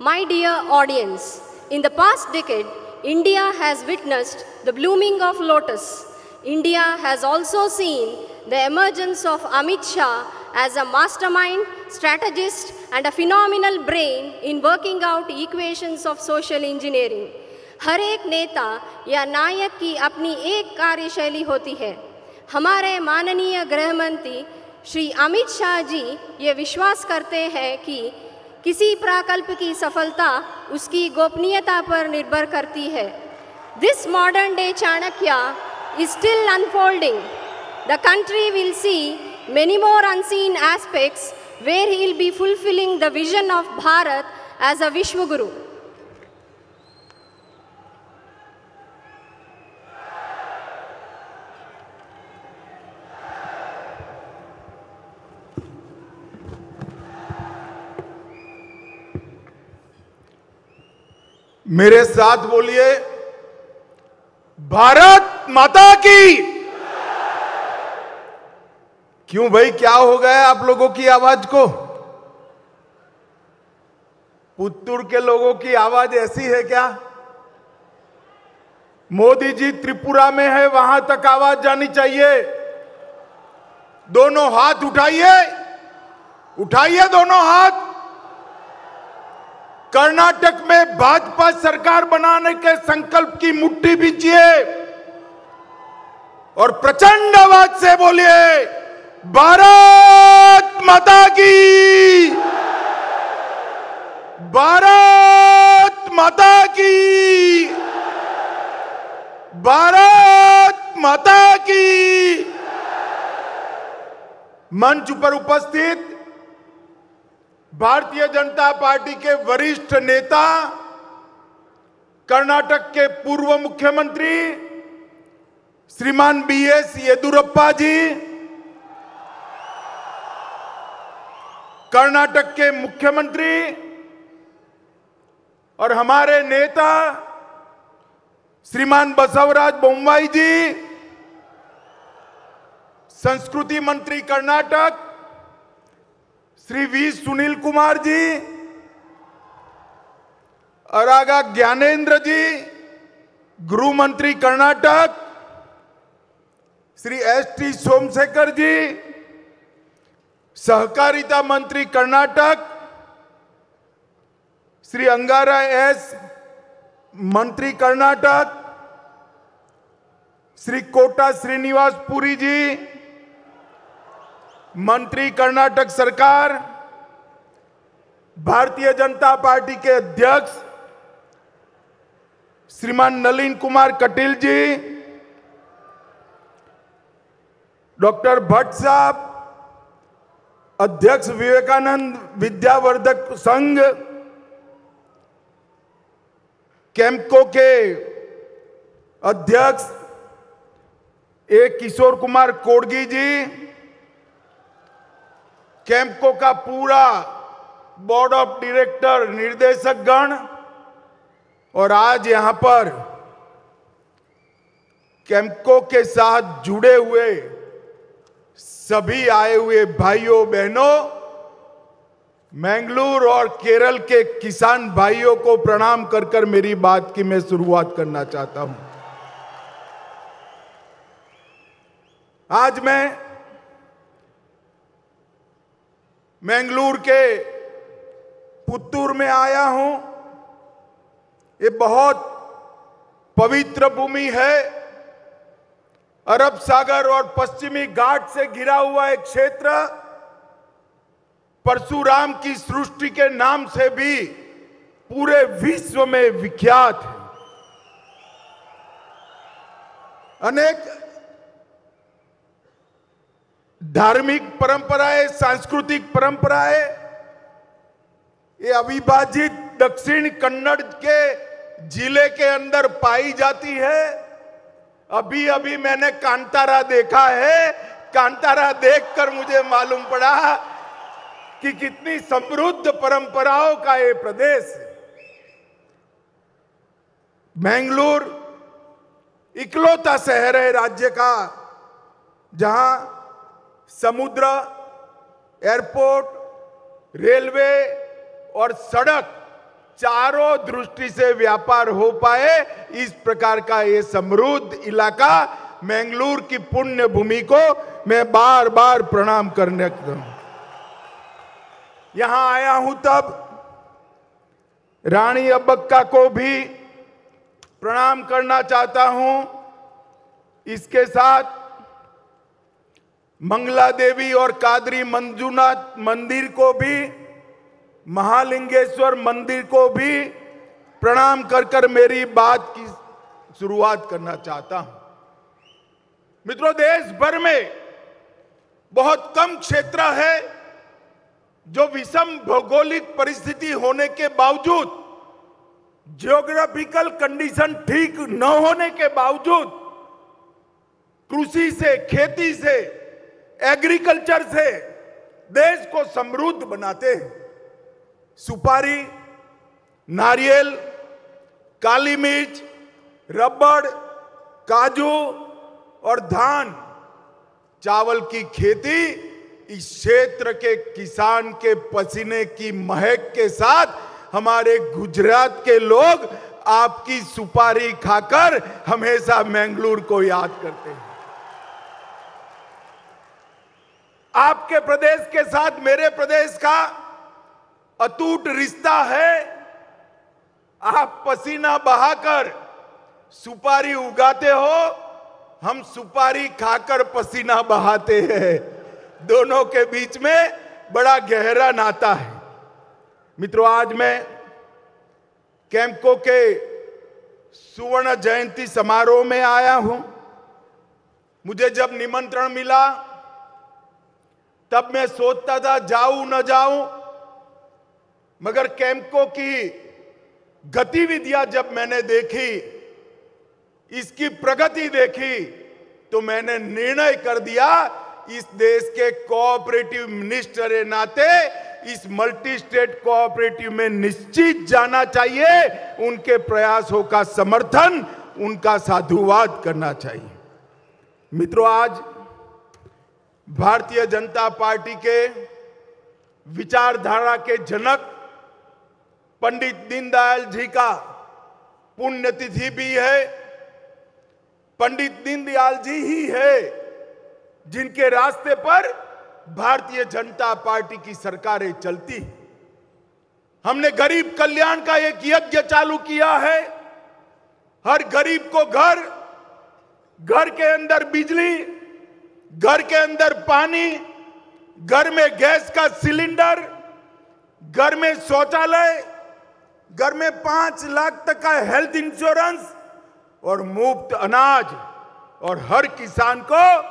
My dear audience, in the past decade, India has witnessed the blooming of lotus. India has also seen the emergence of Amit Shah as a mastermind, strategist, and a phenomenal brain in working out equations of social engineering. हर एक नेता या नायक की अपनी एक कार्यशैली होती है। हमारे माननीय गृह मंत्री श्री अमित शाह जी ये विश्वास करते हैं कि किसी प्रकल्प की सफलता उसकी गोपनीयता पर निर्भर करती है। This modern day Chanakya is still unfolding. The country will see many more unseen aspects where he will be fulfilling the vision of Bharat as a Vishwaguru. मेरे साथ बोलिए, भारत माता की। क्यों भाई, क्या हो गया आप लोगों की आवाज को? पुत्तूर के लोगों की आवाज ऐसी है क्या? मोदी जी त्रिपुरा में है, वहां तक आवाज जानी चाहिए। दोनों हाथ उठाइए, उठाइए दोनों हाथ। कर्नाटक में भाजपा सरकार बनाने के संकल्प की मुट्ठी बींचिए और प्रचंड आवाज से बोलिए, भारत माता की, भारत माता की, भारत माता की। मंच पर उपस्थित भारतीय जनता पार्टी के वरिष्ठ नेता, कर्नाटक के पूर्व मुख्यमंत्री श्रीमान बीएस येदियुरप्पा जी, कर्नाटक के मुख्यमंत्री और हमारे नेता श्रीमान बसवराज बोम्माई जी, संस्कृति मंत्री कर्नाटक श्री वी सुनील कुमार जी, अरागा ज्ञानेंद्र जी, गृह मंत्री कर्नाटक श्री एस.टी. सोमशेखर जी, सहकारिता मंत्री कर्नाटक श्री अंगारा एस, मंत्री कर्नाटक श्री कोटा श्रीनिवास पुरी जी, मंत्री कर्नाटक सरकार, भारतीय जनता पार्टी के अध्यक्ष श्रीमान नलिन कुमार कटील जी, डॉक्टर भट्ट साहब, अध्यक्ष विवेकानंद विद्यावर्धक संघ, कैंपको के अध्यक्ष ए किशोर कुमार कोडगी जी, कैंपको का पूरा बोर्ड ऑफ डायरेक्टर, निर्देशक गण और आज यहां पर कैंपको के साथ जुड़े हुए सभी आए हुए भाइयों बहनों, मैंगलोर और केरल के किसान भाइयों को प्रणाम कर कर मेरी बात की मैं शुरुआत करना चाहता हूं। आज मैं मैंगलोर के पुत्तूर में आया हूं। ये बहुत पवित्र भूमि है। अरब सागर और पश्चिमी घाट से घिरा हुआ एक क्षेत्र परशुराम की सृष्टि के नाम से भी पूरे विश्व में विख्यात है। अनेक धार्मिक परंपराएं, सांस्कृतिक परंपराएं ये अविभाजित दक्षिण कन्नड़ के जिले के अंदर पाई जाती है। अभी अभी मैंने कांतारा देखा है। कांतारा देखकर मुझे मालूम पड़ा कि कितनी समृद्ध परंपराओं का ये प्रदेश है। मैंगलोर इकलौता शहर है राज्य का जहां समुद्र, एयरपोर्ट, रेलवे और सड़क चारों दृष्टि से व्यापार हो पाए, इस प्रकार का ये समृद्ध इलाका मैंगलोर की पुण्य भूमि को मैं बार बार प्रणाम करने हूं। यहां आया हूं तब रानी अब्बक्का को भी प्रणाम करना चाहता हूं। इसके साथ मंगला देवी और कादरी मंजूनाथ मंदिर को भी, महालिंगेश्वर मंदिर को भी प्रणाम कर कर मेरी बात की शुरुआत करना चाहता हूं। मित्रों, देश भर में बहुत कम क्षेत्र है जो विषम भौगोलिक परिस्थिति होने के बावजूद, जियोग्राफिकल कंडीशन ठीक न होने के बावजूद कृषि से, खेती से, एग्रीकल्चर से देश को समृद्ध बनाते हैं। सुपारी, नारियल, काली मिर्च, रबड़, काजू और धान, चावल की खेती इस क्षेत्र के किसान के पसीने की महक के साथ हमारे गुजरात के लोग आपकी सुपारी खाकर हमेशा मैंगलोर को याद करते हैं। आपके प्रदेश के साथ मेरे प्रदेश का अटूट रिश्ता है। आप पसीना बहाकर सुपारी उगाते हो, हम सुपारी खाकर पसीना बहाते हैं। दोनों के बीच में बड़ा गहरा नाता है। मित्रों, आज मैं कैम्पको के सुवर्ण जयंती समारोह में आया हूं। मुझे जब निमंत्रण मिला तब मैं सोचता था जाऊं न जाऊं, मगर कैम्पको की गतिविधियां जब मैंने देखी, इसकी प्रगति देखी, तो मैंने निर्णय कर दिया इस देश के कोऑपरेटिव मिनिस्टर के नाते इस मल्टी स्टेट कोऑपरेटिव में निश्चित जाना चाहिए। उनके प्रयासों का समर्थन, उनका साधुवाद करना चाहिए। मित्रों, आज भारतीय जनता पार्टी के विचारधारा के जनक पंडित दीनदयाल जी का पुण्यतिथि भी है। पंडित दीनदयाल जी ही है जिनके रास्ते पर भारतीय जनता पार्टी की सरकारें चलती। हमने गरीब कल्याण का एक यज्ञ चालू किया है। हर गरीब को घर, घर के अंदर बिजली, घर के अंदर पानी, घर में गैस का सिलेंडर, घर में शौचालय, घर में 5 लाख तक का हेल्थ इंश्योरेंस और मुफ्त अनाज, और हर किसान को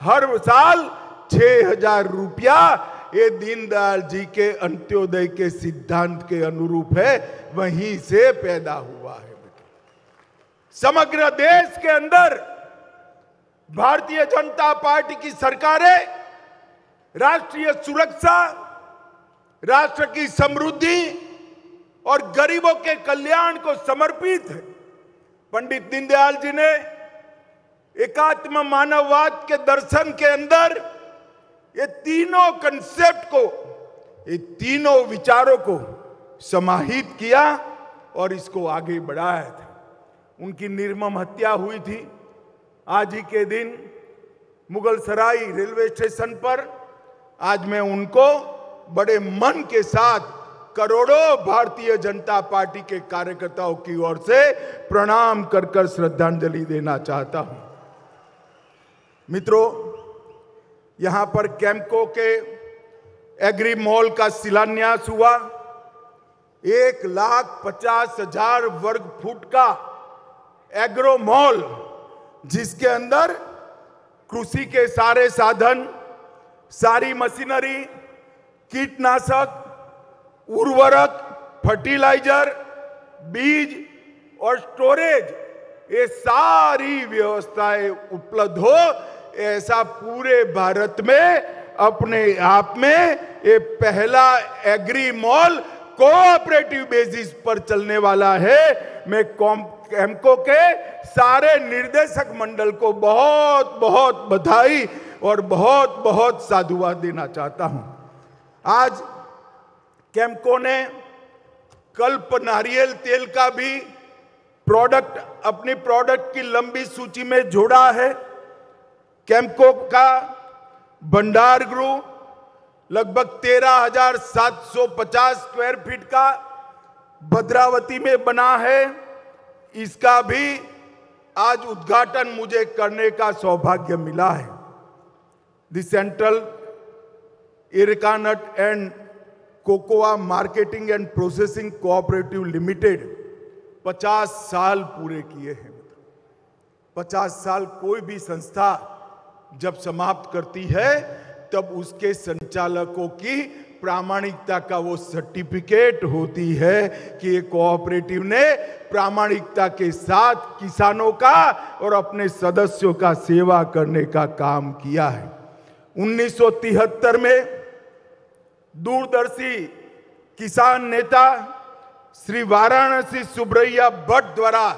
हर साल 6,000 रुपया, ये दीनदयाल जी के अंत्योदय के सिद्धांत के अनुरूप है, वहीं से पैदा हुआ है। समग्र देश के अंदर भारतीय जनता पार्टी की सरकारें राष्ट्रीय सुरक्षा, राष्ट्र की समृद्धि और गरीबों के कल्याण को समर्पित है। पंडित दीनदयाल जी ने एकात्म मानववाद के दर्शन के अंदर ये तीनों कंसेप्ट को, ये तीनों विचारों को समाहित किया और इसको आगे बढ़ाया था। उनकी निर्मम हत्या हुई थी आज ही के दिन मुगलसराय रेलवे स्टेशन पर। आज मैं उनको बड़े मन के साथ करोड़ों भारतीय जनता पार्टी के कार्यकर्ताओं की ओर से प्रणाम कर कर श्रद्धांजलि देना चाहता हूं। मित्रों, यहां पर कैम्पको के एग्री मॉल का शिलान्यास हुआ। 1,50,000 वर्ग फुट का एग्रो मॉल, जिसके अंदर कृषि के सारे साधन, सारी मशीनरी, कीटनाशक, उर्वरक, फर्टिलाइजर, बीज और स्टोरेज, ये सारी व्यवस्थाएं उपलब्ध हो, ऐसा पूरे भारत में अपने आप में ये पहला एग्री मॉल कोऑपरेटिव बेसिस पर चलने वाला है। मैं कैम्पको के सारे निर्देशक मंडल को बहुत बहुत बधाई और बहुत बहुत साधुवाद देना चाहता हूं। आज कैम्पको ने कल्प नारियल तेल का भी प्रोडक्ट अपनी प्रोडक्ट की लंबी सूची में जोड़ा है। कैम्पको का भंडार गृह लगभग 13,750 स्क्वायर फीट का भद्रावती में बना है। इसका भी आज उद्घाटन मुझे करने का सौभाग्य मिला है। The central areca nut and cocoa marketing and processing cooperative limited 50 साल पूरे किए हैं। 50 साल कोई भी संस्था जब समाप्त करती है तब उसके संचालकों की प्रामाणिकता का वो सर्टिफिकेट होती है कि ये कोऑपरेटिव ने प्रामाणिकता के साथ किसानों का और अपने सदस्यों का सेवा करने का काम किया है। 1973 में दूरदर्शी किसान नेता श्री वाराणसी सुब्रैया भट्ट द्वारा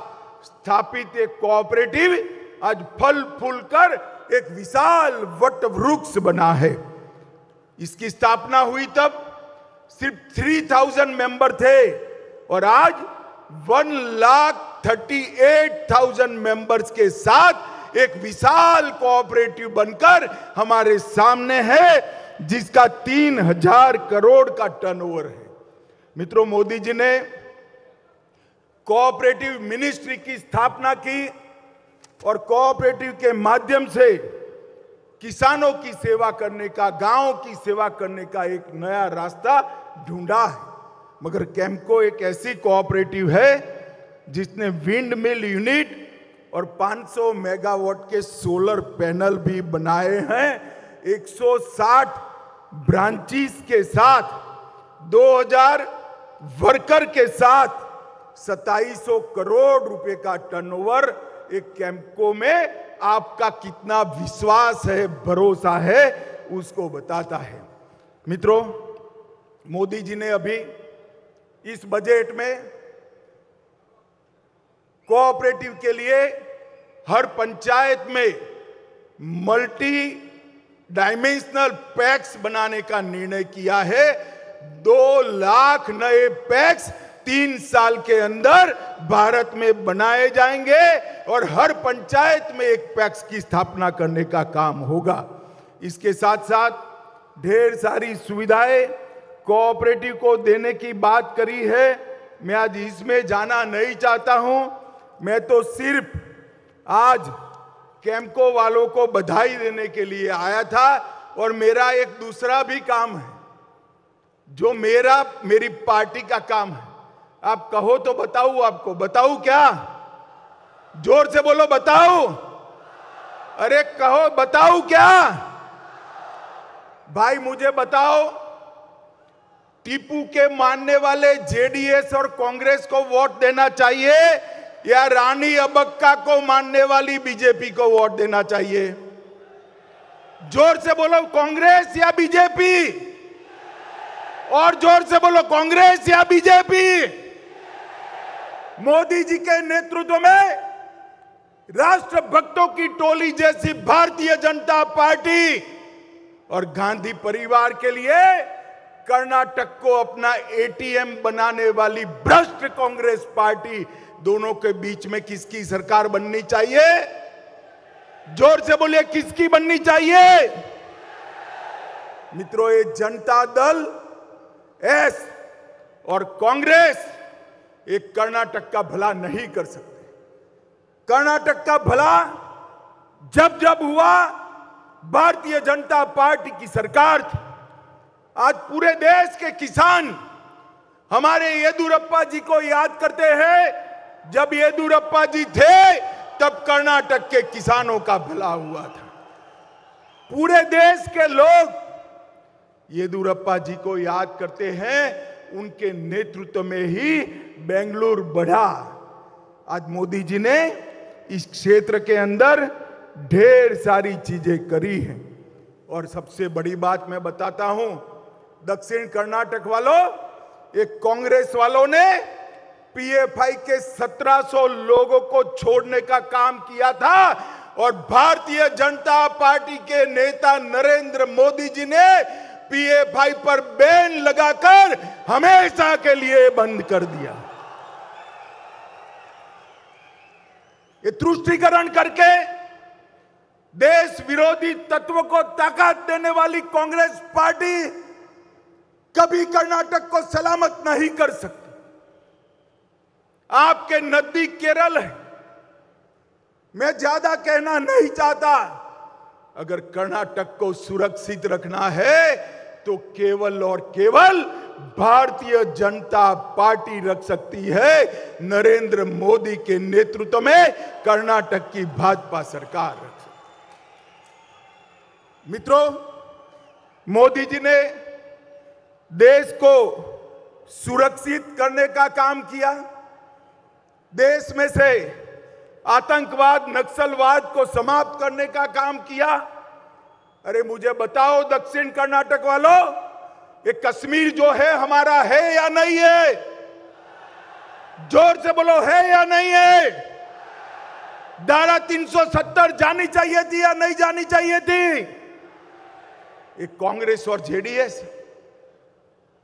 स्थापित एक कोऑपरेटिव आज फल फूल कर एक विशाल वट वृक्ष बना है। इसकी स्थापना हुई तब सिर्फ 3,000 मेंबर थे और आज 1,38,000 मेंबर्स के साथ एक विशाल कोऑपरेटिव बनकर हमारे सामने है, जिसका 3,000 करोड़ का टर्नओवर है। मित्रों, मोदी जी ने कोऑपरेटिव मिनिस्ट्री की स्थापना की और कोऑपरेटिव के माध्यम से किसानों की सेवा करने का, गांव की सेवा करने का एक नया रास्ता ढूंढा है। मगर कैम्पको एक ऐसी कोऑपरेटिव है जिसने विंड मिल यूनिट और 500 मेगावाट के सोलर पैनल भी बनाए हैं। 160 ब्रांचेस के साथ 2,000 वर्कर के साथ 2700 करोड़ रुपए का टर्नओवर एक कैम्पको में आपका कितना विश्वास है, भरोसा है, उसको बताता है। मित्रों, मोदी जी ने अभी इस बजट में कोऑपरेटिव के लिए हर पंचायत में मल्टी डायमेंशनल पैक्स बनाने का निर्णय किया है। 2 लाख नए पैक्स 3 साल के अंदर भारत में बनाए जाएंगे और हर पंचायत में एक पैक्स की स्थापना करने का काम होगा। इसके साथ साथ ढेर सारी सुविधाएं कोऑपरेटिव को देने की बात करी है। मैं आज इसमें जाना नहीं चाहता हूं। मैं तो सिर्फ आज कैम्पको वालों को बधाई देने के लिए आया था और मेरा एक दूसरा भी काम है जो मेरी पार्टी का काम है। आप कहो तो बताऊं, आपको बताऊं क्या? जोर से बोलो, बताऊं? अरे कहो, बताऊं क्या? भाई मुझे बताओ, टीपू के मानने वाले जेडीएस और कांग्रेस को वोट देना चाहिए या रानी अब्बक्का को मानने वाली बीजेपी को वोट देना चाहिए? जोर से बोलो, कांग्रेस या बीजेपी? और जोर से बोलो, कांग्रेस या बीजेपी? मोदी जी के नेतृत्व में राष्ट्रभक्तों की टोली जैसी भारतीय जनता पार्टी और गांधी परिवार के लिए कर्नाटक को अपना एटीएम बनाने वाली भ्रष्ट कांग्रेस पार्टी, दोनों के बीच में किसकी सरकार बननी चाहिए? जोर से बोलिए, किसकी बननी चाहिए? मित्रों, ये जनता दल एस और कांग्रेस एक कर्नाटक का भला नहीं कर सकते। कर्नाटक का भला जब जब हुआ भारतीय जनता पार्टी की सरकार थी। आज पूरे देश के किसान हमारे येदुरप्पा जी को याद करते हैं। जब येदुरप्पा जी थे तब कर्नाटक के किसानों का भला हुआ था। पूरे देश के लोग येदुरप्पा जी को याद करते हैं। उनके नेतृत्व में ही बेंगलुरु बढ़ा। आज मोदी जी ने इस क्षेत्र के अंदर ढेर सारी चीजें करी हैं और सबसे बड़ी बात मैं बताता हूं, दक्षिण कर्नाटक वालों, एक कांग्रेस वालों ने पीएफआई के 1700 लोगों को छोड़ने का काम किया था और भारतीय जनता पार्टी के नेता नरेंद्र मोदी जी ने पीएफआई पर बैन लगाकर हमेशा के लिए बंद कर दिया। ये तुष्टीकरण करके देश विरोधी तत्व को ताकत देने वाली कांग्रेस पार्टी कभी कर्नाटक को सलामत नहीं कर सकती। आपके नजदीक केरल है, मैं ज्यादा कहना नहीं चाहता। अगर कर्नाटक को सुरक्षित रखना है तो केवल और केवल भारतीय जनता पार्टी रख सकती है। नरेंद्र मोदी के नेतृत्व में कर्नाटक की भाजपा सरकार रख सकती। मित्रों, मोदी जी ने देश को सुरक्षित करने का काम किया। देश में से आतंकवाद, नक्सलवाद को समाप्त करने का काम किया। अरे मुझे बताओ दक्षिण कर्नाटक वालों, ये कश्मीर जो है हमारा है या नहीं है? जोर से बोलो, है या नहीं है? धारा 370 जानी चाहिए थी या नहीं जानी चाहिए थी? ये कांग्रेस और जेडीएस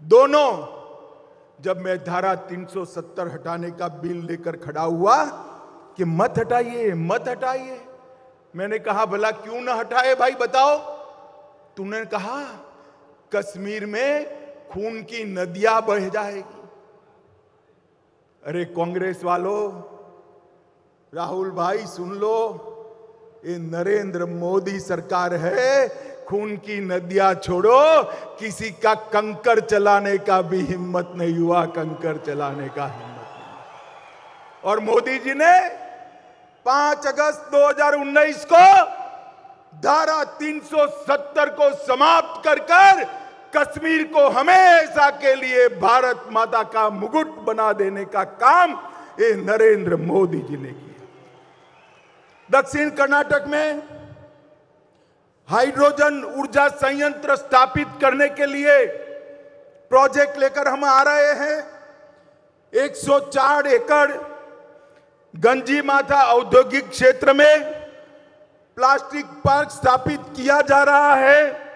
दोनों, जब मैं धारा 370 हटाने का बिल लेकर खड़ा हुआ कि मत हटाइए मत हटाइए, मैंने कहा भला क्यों ना हटाए भाई बताओ? तूने कहा कश्मीर में खून की नदियां बह जाएगी। अरे कांग्रेस वालों, राहुल भाई सुन लो, ये नरेंद्र मोदी सरकार है। खून की नदियां छोड़ो, किसी का कंकर चलाने का भी हिम्मत नहीं हुआ, कंकर चलाने का हिम्मत नहीं। और मोदी जी ने 5 अगस्त 2019 को धारा 370 को समाप्त कर कश्मीर को हमेशा के लिए भारत माता का मुकुट बना देने का काम ये नरेंद्र मोदी जी ने किया। दक्षिण कर्नाटक में हाइड्रोजन ऊर्जा संयंत्र स्थापित करने के लिए प्रोजेक्ट लेकर हम आ रहे हैं। 104 एकड़ गंजी माथा औद्योगिक क्षेत्र में प्लास्टिक पार्क स्थापित किया जा रहा है।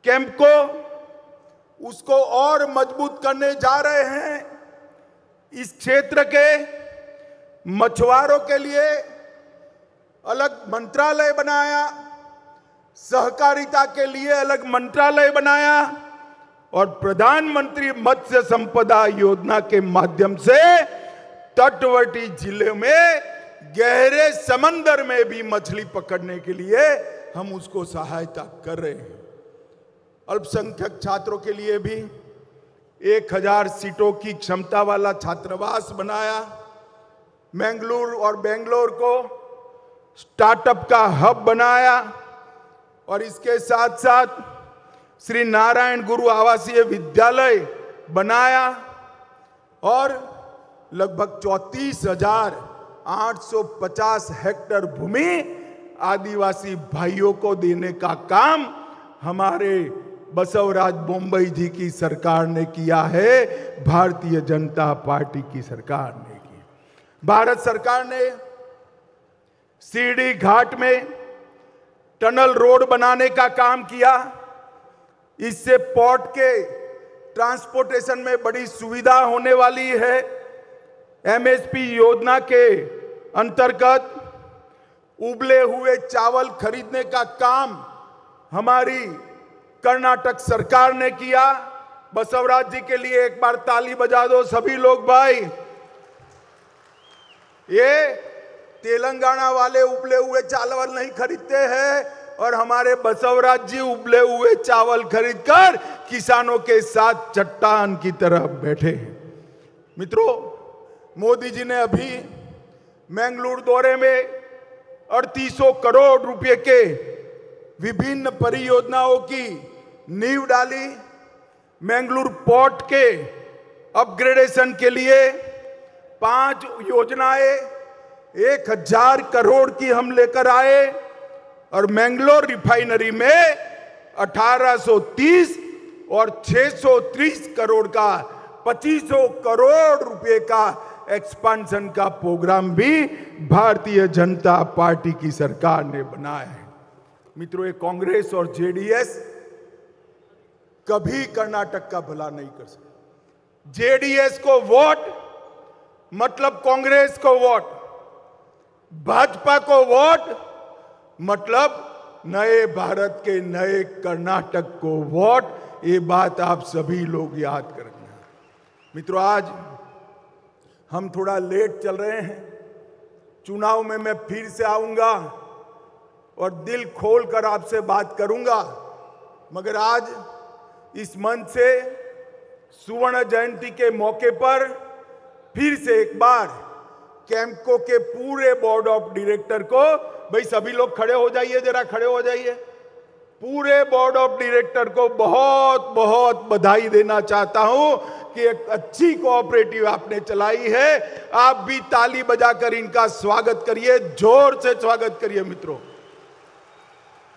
कैंप को उसको और मजबूत करने जा रहे हैं। इस क्षेत्र के मछुआरों के लिए अलग मंत्रालय बनाया, सहकारिता के लिए अलग मंत्रालय बनाया और प्रधानमंत्री मत्स्य संपदा योजना के माध्यम से तटवर्ती जिले में गहरे समंदर में भी मछली पकड़ने के लिए हम उसको सहायता कर रहे हैं। अल्पसंख्यक छात्रों के लिए भी 1000 सीटों की क्षमता वाला छात्रावास बनाया। मैंगलोर और बेंगलोर को स्टार्टअप का हब बनाया और इसके साथ साथ श्री नारायण गुरु आवासीय विद्यालय बनाया और लगभग 34,850 हेक्टेयर भूमि आदिवासी भाइयों को देने का काम हमारे बसवराज बोम्बई जी की सरकार ने किया है। भारतीय जनता पार्टी की सरकार ने की। भारत सरकार ने सीढ़ी घाट में टनल रोड बनाने का काम किया। इससे पोर्ट के ट्रांसपोर्टेशन में बड़ी सुविधा होने वाली है। एमएसपी योजना के अंतर्गत उबले हुए चावल खरीदने का काम हमारी कर्नाटक सरकार ने किया। बसवराज जी के लिए एक बार ताली बजा दो सभी लोग भाई। ये तेलंगाना वाले उबले हुए चावल नहीं खरीदते हैं और हमारे बसवराज जी उबले हुए चावल खरीदकर किसानों के साथ चट्टान की तरह बैठे हैं। मित्रों, मोदी जी ने अभी मैंगलोर दौरे में 3800 करोड़ रुपए के विभिन्न परियोजनाओं की नींव डाली। मैंगलोर पोर्ट के अपग्रेडेशन के लिए 5 योजनाएं 1000 करोड़ की हम लेकर आए और मैंगलोर रिफाइनरी में 1830 और 630 करोड़ का 2500 करोड़ रुपए का एक्सपेंशन का प्रोग्राम भी भारतीय जनता पार्टी की सरकार ने बनाया है। मित्रों, ये कांग्रेस और जेडीएस कभी कर्नाटक का भला नहीं कर सकते। जेडीएस को वोट मतलब कांग्रेस को वोट, भाजपा को वोट मतलब नए भारत के नए कर्नाटक को वोट। ये बात आप सभी लोग याद कर रखना। मित्रों, आज हम थोड़ा लेट चल रहे हैं। चुनाव में मैं फिर से आऊंगा और दिल खोलकर आपसे बात करूंगा, मगर आज इस मंच से सुवर्ण जयंती के मौके पर फिर से एक बार कैम्पको के पूरे बोर्ड ऑफ डायरेक्टर को, भाई सभी लोग खड़े हो जाइए, जरा खड़े हो जाइए, पूरे बोर्ड ऑफ डायरेक्टर को बहुत बहुत बधाई देना चाहता हूं कि एक अच्छी कोऑपरेटिव आपने चलाई है। आप भी ताली बजाकर इनका स्वागत करिए, जोर से स्वागत करिए मित्रों।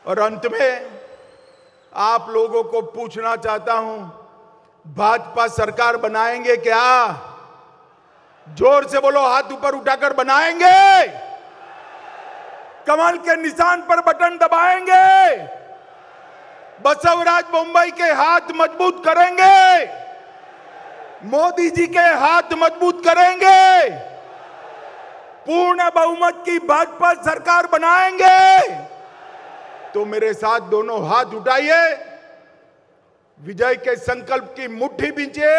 और अंत में आप लोगों को पूछना चाहता हूं, भाजपा सरकार बनाएंगे क्या? जोर से बोलो, हाथ ऊपर उठाकर बनाएंगे? कमल के निशान पर बटन दबाएंगे? बसवराज बोम्मई के हाथ मजबूत करेंगे? मोदी जी के हाथ मजबूत करेंगे? पूर्ण बहुमत की भाजपा सरकार बनाएंगे? तो मेरे साथ दोनों हाथ उठाइए, विजय के संकल्प की मुट्ठी बींचिए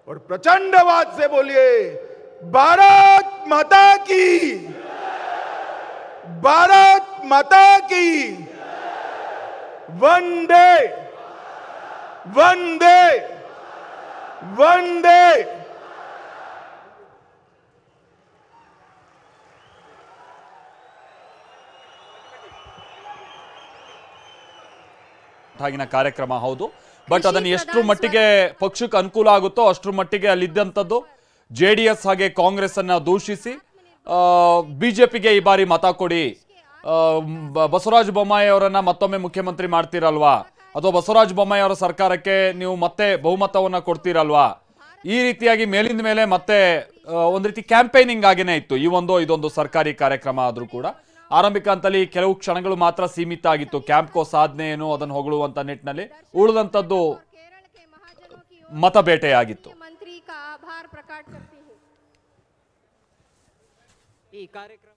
और प्रचंड आवाज से बोलिए, भारत माता की, भारत माता की, वंदे वंदे वंदे। ಆಗಿನ ಕಾರ್ಯಕ್ರಮ ಹೌದು, ಬಟ್ ಅದನ್ನು ಎಷ್ಟು ಮಟ್ಟಿಗೆ ಪಕ್ಷಕ್ಕೆ ಅನುಕೂಲ ಆಗುತ್ತೋ ಅಷ್ಟರ ಮಟ್ಟಿಗೆ ಅಲ್ಲಿದ್ದಂಥದ್ದು ಜೆಡಿಎಸ್ ಹಾಗೆ ಕಾಂಗ್ರೆಸ್ ಅನ್ನ ದೂಷಿಸಿ ಬಿಜೆಪಿಗೆ ಈ ಬಾರಿ ಮತ ಕೊಡಿ, ಬಸವರಾಜ ಬೊಮ್ಮಾಯಿ ಅವರನ್ನ ಮತ್ತೊಮ್ಮೆ ಮುಖ್ಯಮಂತ್ರಿ ಮಾಡ್ತೀರಲ್ವಾ, ಅಥವಾ ಬಸವರಾಜ ಬೊಮ್ಮಾಯಿ ಅವರ ಸರ್ಕಾರಕ್ಕೆ ನೀವು ಮತ್ತೆ ಬಹುಮತವನ್ನ ಕೊಡ್ತೀರಲ್ವಾ, ಈ ರೀತಿಯಾಗಿ ಮೇಲಿಂದ ಮೇಲೆ ಮತ್ತೆ ಒಂದು ರೀತಿ ಕ್ಯಾಂಪೇನಿಂಗ್ ಆಗೇನೆ ಇತ್ತು ಇದೊಂದು ಸರ್ಕಾರಿ ಕಾರ್ಯಕ್ರಮ ಆದ್ರೂ ಕೂಡ ಆರಂಭಿಕ ಹಂತದಲ್ಲಿ ಕೆಲವು ಕ್ಷಣಗಳು ಮಾತ್ರ ಸೀಮಿತ ಆಗಿತ್ತು. ಕ್ಯಾಂಪ್ಕೋ ಸಾಧನೆ ಏನು ಅದನ್ನು ಹೊಗಳುವಂತ ನಿಟ್ಟಿನಲ್ಲಿ ಉಳಿದಂತದ್ದು ಮತಬೇಟೆಯಾಗಿತ್ತು. ಮಂತ್ರಿ का आभार प्रकट करती हूं। ಈ ಕಾರ್ಯಕ್ರಮ